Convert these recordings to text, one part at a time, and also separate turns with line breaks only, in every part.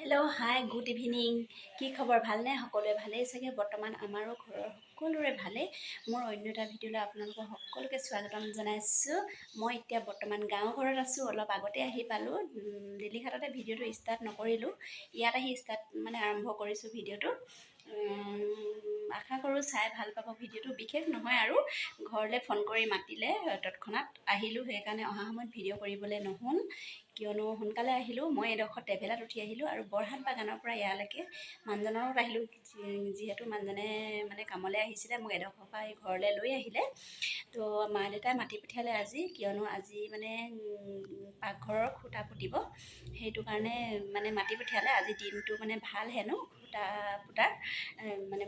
Hello' hi good evening. কি খবৰ? ভালনে? সকলোৱে ভালেই চাগে। বৰ্তমান আমাৰো ঘৰৰ সকলোৰে ভালেই। মোৰ অন্য এটা ভিডিঅ'লৈ আপোনালোকক সকলোকে স্বাগতম জনাইছোঁ। মই এতিয়া বৰ্তমান গাঁও ঘৰত আছোঁ। অলপ আগতে আহি পালোঁ। দিল্লীঘাটতে ভিডিঅ'টো ষ্টাৰ্ট নকৰিলোঁ, ইয়াত আহি আৰম্ভ কৰিছোঁ ভিডিঅ'টো। আশা কৰোঁ চাই ভাল পাব ভিডিঅ'টো। বিশেষ নহয় আৰু ঘৰলৈ ফোন কৰি মাতিলে, তৎক্ষণাত আহিলোঁ। সেইকাৰণে অহা সময়ত ভিডিঅ' কৰিবলৈ নহ'ল, কিয়নো সোনকালে আহিলোঁ। মই এডোখৰ ট্ৰেভেলাৰত উঠি আহিলোঁ আৰু বৰহাট বাগানৰ পৰা ইয়ালৈকে মানুহজনৰ লগত আহিলোঁ। যিহেতু মানুহজনে কামলৈ আহিছিলে, মোক এডোখৰৰ পৰা ঘৰলৈ লৈ আহিলে। তো মা দেউতাই মাতি পঠিয়ালে আজি, কিয়নো আজি পাকঘৰৰ খুঁটা পুতিব। সেইটো কাৰণে মাতি পঠিয়ালে। আজি দিনটো ভাল হেনো খুঁটা পুতাৰ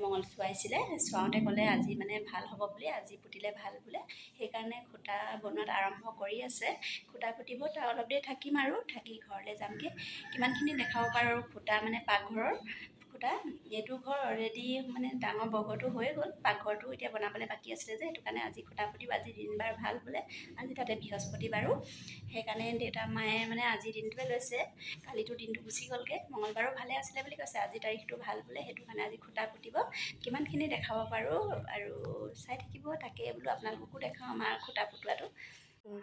মঙল চোৱাইছিলে। চোৱাওঁতে ক'লে আজি ভাল হ'ব বুলি, আজি পুতিলে ভাল বোলে। সেইকাৰণে খুঁটা বনোৱাত আৰম্ভ কৰি আছে। খুঁটা পুতিব, তাৰ অলপ দেৰি থাকিম আৰু থাকি ঘৰলৈ যামগৈ। কিমানখিনি দেখাব পাৰোঁ খুঁটা পাকঘৰৰ খুঁটা। এইটো ঘৰ অলৰেডি ডাঙৰ বঘৰটো হৈ গ'ল। পাকঘৰটো এতিয়া বনাবলৈ বাকী আছিলে যে, সেইটো কাৰণে আজি খুঁটা পুতিব। আজি দিনবাৰ ভাল বোলে, আজি তাতে বৃহস্পতিবাৰো। সেইকাৰণে দেউতা মায়ে আজিৰ দিনটোৱে লৈছে। কালিতো দিনটো গুচি গ'লগৈ। মঙলবাৰো ভালে আছিলে বুলি কৈছে, আজি তাৰিখটো ভাল বোলে। সেইটো কাৰণে আজি খুঁটা পুতিব। কিমানখিনি দেখাব পাৰোঁ আৰু চাই থাকিব। তাকে বোলো আপোনালোককো দেখাওঁ আমাৰ খুঁটা পুতোৱাটো।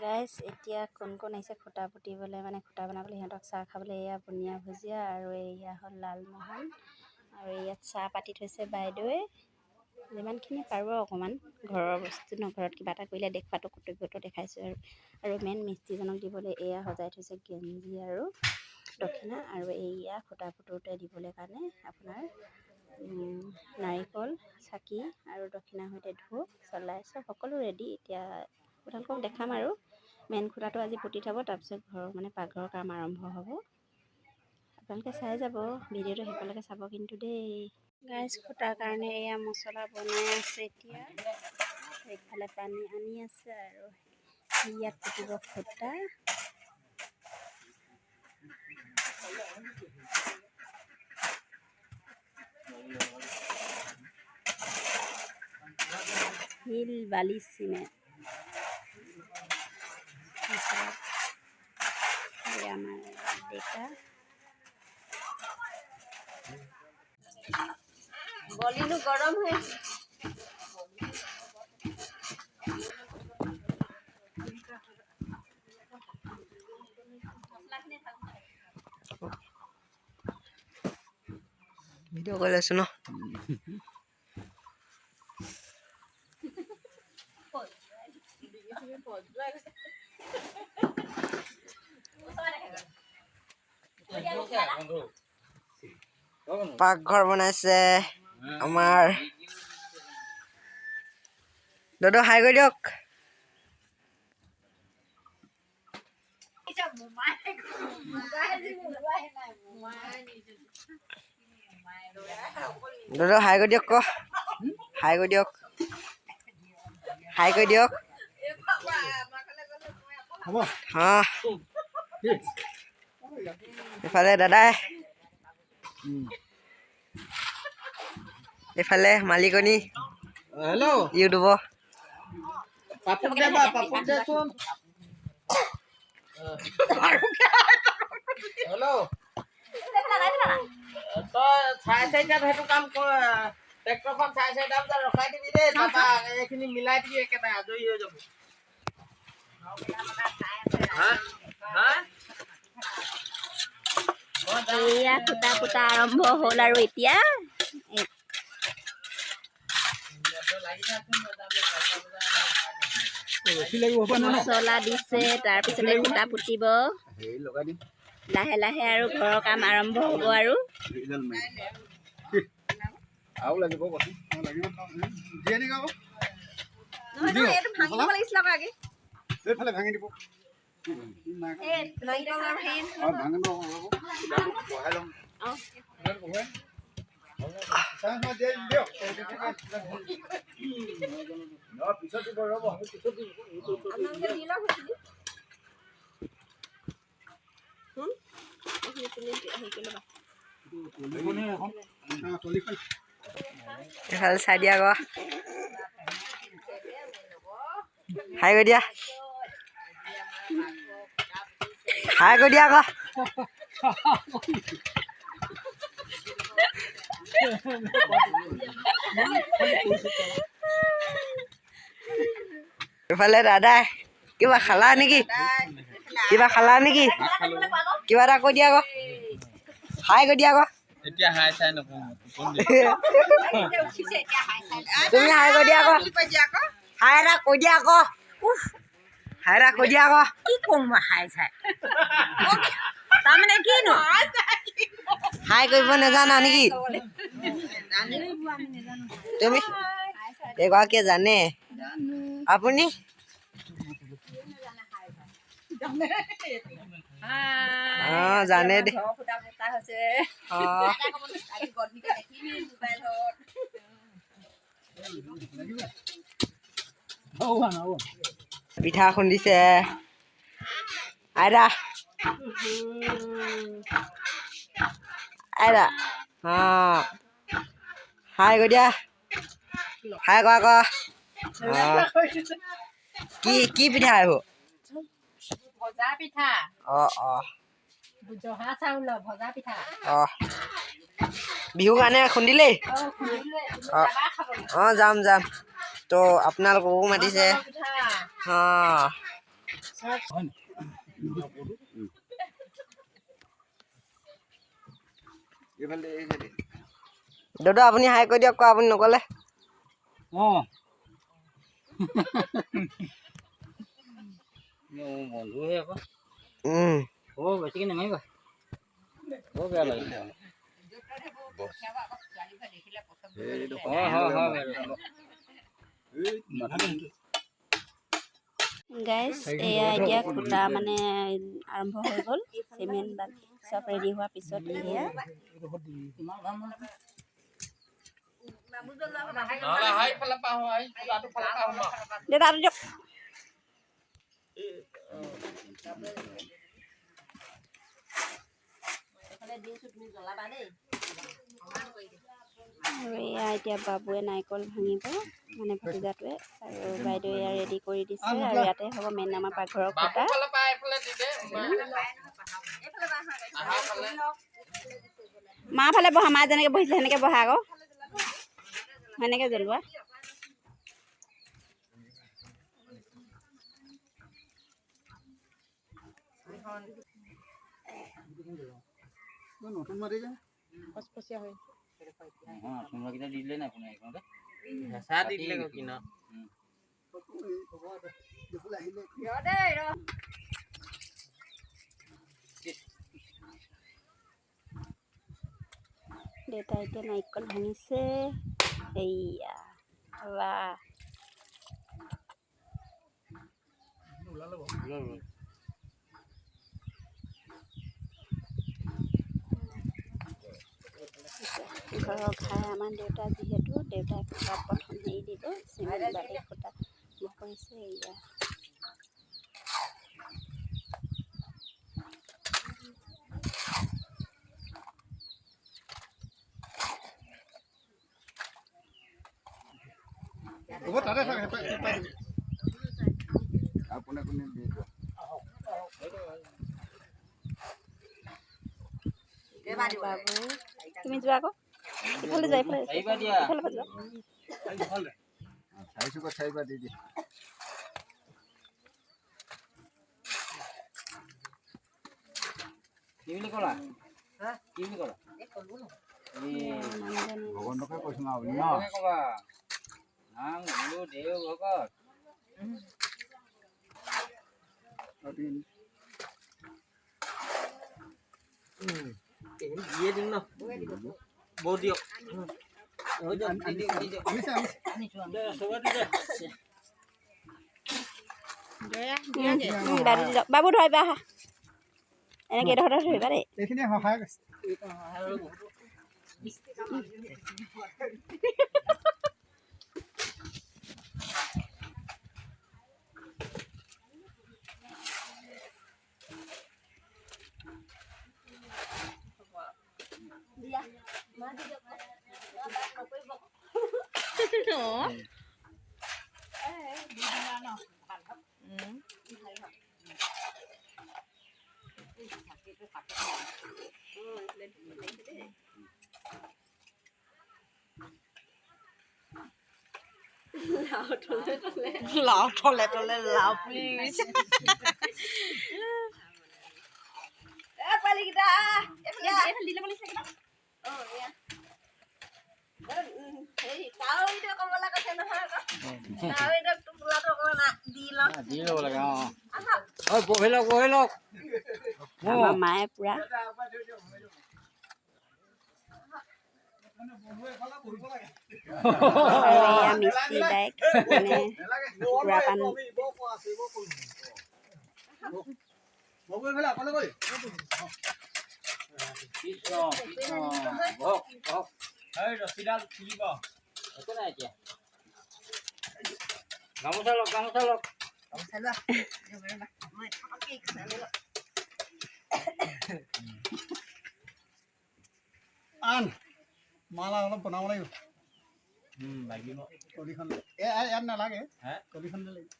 গাইজ, এতিয়া কোন কোন আহিছে খুঁটা পুতিবলৈ, খুঁটা বনাবলৈ, সিহঁতক চাহ খাবলৈ। এয়া বুনিয়া ভুজিয়া আৰু এয়া হ'ল লালমোহন, আৰু ইয়াত চাহ পাতি থৈছে বাইদেৱে। যিমানখিনি পাৰোঁ অকণমান ঘৰৰ বস্তু ন, ঘৰত কিবা এটা কৰিলে দেখুৱাটো কৰ্তব্যটো দেখাইছোঁ। আৰু মেইন মিস্ত্ৰীজনক দিবলৈ এয়া সজাই থৈছে গেঞ্জি আৰু দক্ষিণা। আৰু এয়া খুঁটা পুতোতে দিবলৈ কাৰণে আপোনাৰ নাৰিকল, চাকি আৰু দক্ষিণাৰ সৈতে ধূপ জ্বলাই চব সকলো ৰেডি। এতিয়া আপোনালোকক দেখাম আৰু মেইন খুঁটাটো আজি পুতি থ'ব, তাৰপিছত ঘৰৰ পাকঘৰৰ কাম আৰম্ভ হ'ব। আপোনালোকে চাই যাব ভিডিঅ'টো, শেষলৈকে চাব কিন্তু দেই। গাইজ, খুঁটাৰ কাৰণে এয়া মছলা বনাই আছে। এতিয়া এইফালে পানী আনি আছে আৰু ইয়াত পুতিব খুঁটা। শিল, বালি, চিমেণ্ট। আমাৰ দেউতা বলিনো গৰম হৈ আছে।
ভিডিঅ' কৰি আছো ন। পাকঘৰ বনাইছে আমাৰ দাদা। হাই কৰি দিয়ক। দাদা হাই কৰি দিয়ক। হাই কৰি দিয়ক। হাই কৰি দিয়ক। এফালে দাদাই, এফালে মালিকনী। হেল্ল' ইউটিউবৰ পাপক দেবা, পাপক দেচোন। হেল্ল' তই চাৰে চাৰিটাত সেইটো কাম কৰ। ট্ৰেক্টৰখন চাৰে চাৰিটা বজাত ৰখাই দিবি দেই। তাৰপৰা এইখিনি মিলাই দিবি, একেবাৰে আজৰি হৈ যাব।
এয়া খুঁটা পুতা আৰম্ভ হ'ল আৰু এতিয়া মছলা দিছে, তাৰপিছতে খুঁটা পুতিব লাহে লাহে আৰু ঘৰৰ কাম আৰম্ভ হ'ব আৰু
ভাঙি দিব।
এফালে চাই দিয়া আকৌ। হাই কৰি দিয়া। হাই কৰি দিয়া আকৌ।
এফালে দাদা কিবা খালা নেকি কিবা এটা কৈ দিয়া আকৌ হাই কৈ দিয়া আকৌ
এতিয়া হাই চাই নকওঁ
তুমি হাই কৈ দিয়া আকৌ হাই এটা কৈ দিয়া আকৌ হাই এটা কৈ দিয়া আকৌ
কি কম মই হাই চাই তাৰমানে কিনো
হাই কৰিব নাজানা নেকি তুমি এগৰাকীয়ে জানে আপুনি জানে দে পিঠা খুন্দিছে আইতা হাই কৈ দিয়া হাই কোৱা আকৌ কি পিঠা এইবোৰ
ভজা পিঠা
অঁ
জহা চাউলৰ ভজা পিঠা
বিহুৰ কাৰণে খুন্দিলেই অঁ যাম তো আপোনালোককো মাতিছে দাদা আপুনি হাই কৈ দিয়ক আকৌ আপুনি নক'লে
বন্ধুহে আকৌ বেছিকে নামাৰিবা বৰ বেয়া লাগিছে
গাইজ এয়া এতিয়া খুটা মানে আৰম্ভ হৈ গ'ল চিমেণ্ট বালি চব ৰেডি হোৱাৰ পিছত এয়া দেউতা দিয়ক আৰু এয়া এতিয়া বাবুৱে নাৰিকল ভাঙিব মানে ভতিজাটোৱে আৰু বাইদেৱে এয়া ৰেডি কৰি দিছে আৰু ইয়াতে হ'ব মেইন আমাৰ পাকঘৰৰ খুটা মা ফালে বহা মা যেনেকৈ বহিছিলে সেনেকৈ বহা আকৌ সেনেকৈ জ্বলোৱা
নতুন মাটি যে
পচপচীয়া হৈ
চুমৰাকেইটা দি দিলে নাই আপুনি এইখনতে হেঁচা দি দিলে কি ন
দেউতাই এতিয়া নাৰিকল ভাঙিছে এইয়া বাহ ঘৰৰ খাই আমাৰ দেউতা যিহেতু দেউতাই খুটাত প্ৰথম হেৰি দিব চিমেণ্ট বালি খুটা কৰিছে এয়া
হ'ব তাতে থাকে আপুনি দি দিয়ক
বাবু তুমি যোৱা আকৌ ইফালে যোৱা ইফালে যোৱা
চাইছোঁ ক'ত চাইবা দি দিয়ে
কি বুলি ক'লা কি বুলি ক'লা
ভগৱানকে কৈছোঁ ন আপুনি ন
ক'বা নাম গুৰু দেও ভকত দিয়ে দিম ন বৌ দিয়ক
বাবু ধৰিবা আহা এনেকৈ এডোখৰ ধৰিবা দেই
এইখিনি সহায় কৰিছে
লাও থলে থলে লাও পুলি ৰুইছে পোৱালিকেইটা
দি ল'ব লাগে অঁ বহি লওক বহি লওক
আমাৰ মায়ে পুৰা আৰু এয়া মিস্ত্ৰী বাইক মানে কুকুৰা পাণ
গামোচা লওক গামোচা লওক
আন মালা অলপ বনাব লাগিব কলিখন ইয়াত নালাগে কলিখন লাগিব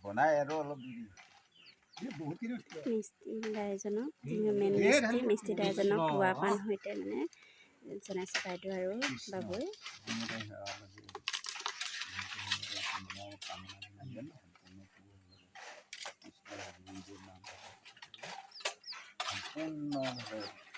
বনাই আৰু অলপ দি দিম বহুতখিনি
মিস্ত্ৰী দাইজনক মেইন মিস্ত্ৰী দাইজনক কুকুৰা পাণ সৈতে মানে জনাইছে বাইদেউ আৰু বাবুৱে
সম্পূৰ্ণভাৱে